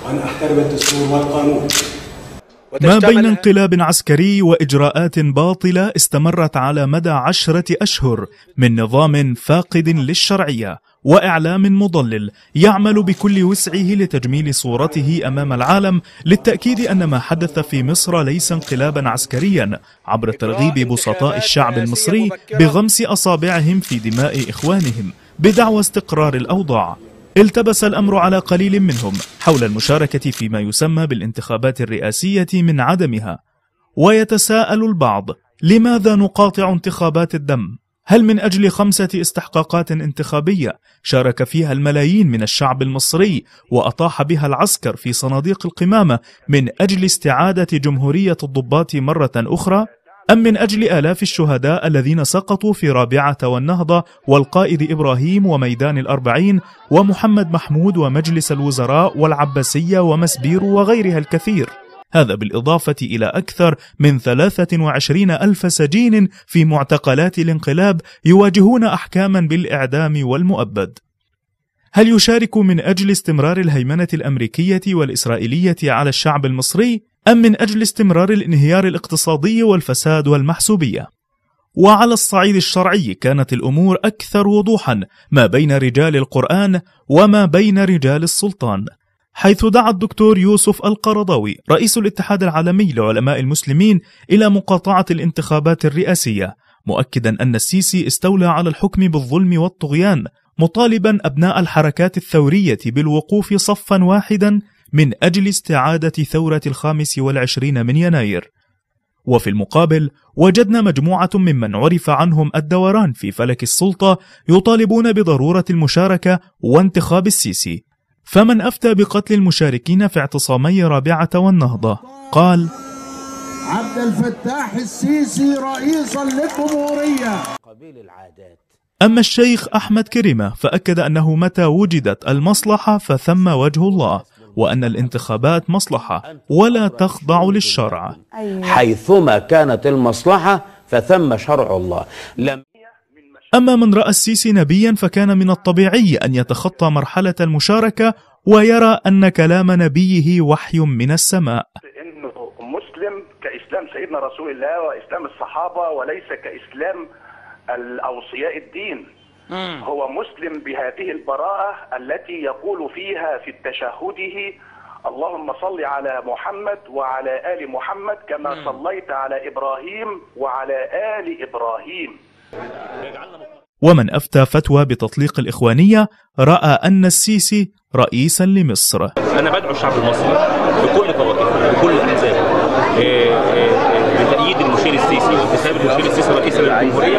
وأن أحترم الدستور والقانون. ما بين انقلاب عسكري وإجراءات باطلة استمرت على مدى 10 أشهر من نظام فاقد للشرعية وإعلام مضلل يعمل بكل وسعه لتجميل صورته أمام العالم للتأكيد أن ما حدث في مصر ليس انقلابا عسكريا عبر ترغيب بسطاء الشعب المصري بغمس أصابعهم في دماء إخوانهم بدعوى استقرار الأوضاع. التبس الأمر على قليل منهم حول المشاركة فيما يسمى بالانتخابات الرئاسية من عدمها، ويتساءل البعض: لماذا نقاطع انتخابات الدم؟ هل من أجل 5 استحقاقات انتخابية شارك فيها الملايين من الشعب المصري وأطاح بها العسكر في صناديق القمامة من أجل استعادة جمهورية الضباط مرة أخرى؟ أم من أجل آلاف الشهداء الذين سقطوا في رابعة والنهضة والقائد إبراهيم وميدان الأربعين ومحمد محمود ومجلس الوزراء والعباسية ومسبير وغيرها الكثير؟ هذا بالإضافة إلى أكثر من 23,000 سجين في معتقلات الانقلاب يواجهون أحكاما بالإعدام والمؤبد. هل يشارك من أجل استمرار الهيمنة الأمريكية والإسرائيلية على الشعب المصري، أم من أجل استمرار الانهيار الاقتصادي والفساد والمحسوبية؟ وعلى الصعيد الشرعي كانت الأمور أكثر وضوحا ما بين رجال القرآن وما بين رجال السلطان، حيث دعا الدكتور يوسف القرضاوي رئيس الاتحاد العالمي لعلماء المسلمين إلى مقاطعة الانتخابات الرئاسية، مؤكدا أن السيسي استولى على الحكم بالظلم والطغيان، مطالبا أبناء الحركات الثورية بالوقوف صفا واحدا من أجل استعادة ثورة 25 من يناير. وفي المقابل وجدنا مجموعة ممن عرف عنهم الدوران في فلك السلطة يطالبون بضرورة المشاركة وانتخاب السيسي. فمن أفتى بقتل المشاركين في اعتصامي رابعة والنهضة قال: عبد الفتاح السيسي رئيسا للجمهورية. أما الشيخ أحمد كريمة فأكد أنه متى وجدت المصلحة فثم وجه الله، وأن الانتخابات مصلحة ولا تخضع للشرع. حيثما كانت المصلحة فثم شرع الله. أما من رأى السيسي نبيا فكان من الطبيعي أن يتخطى مرحلة المشاركة ويرى أن كلام نبيه وحي من السماء. إنه مسلم كإسلام سيدنا رسول الله وإسلام الصحابة، وليس كإسلام الأوصياء الدين. هو مسلم بهذه البراءة التي يقول فيها في تشهده: اللهم صل على محمد وعلى آل محمد كما صليت على إبراهيم وعلى آل إبراهيم. ومن أفتى فتوى بتطليق الإخوانية رأى أن السيسي رئيسا لمصر. أنا بدعو الشعب المصري بكل طوائفه بكل أحزابه بتأييد المشير السيسي وانتخاب المشير السيسي رئيسا للجمهورية،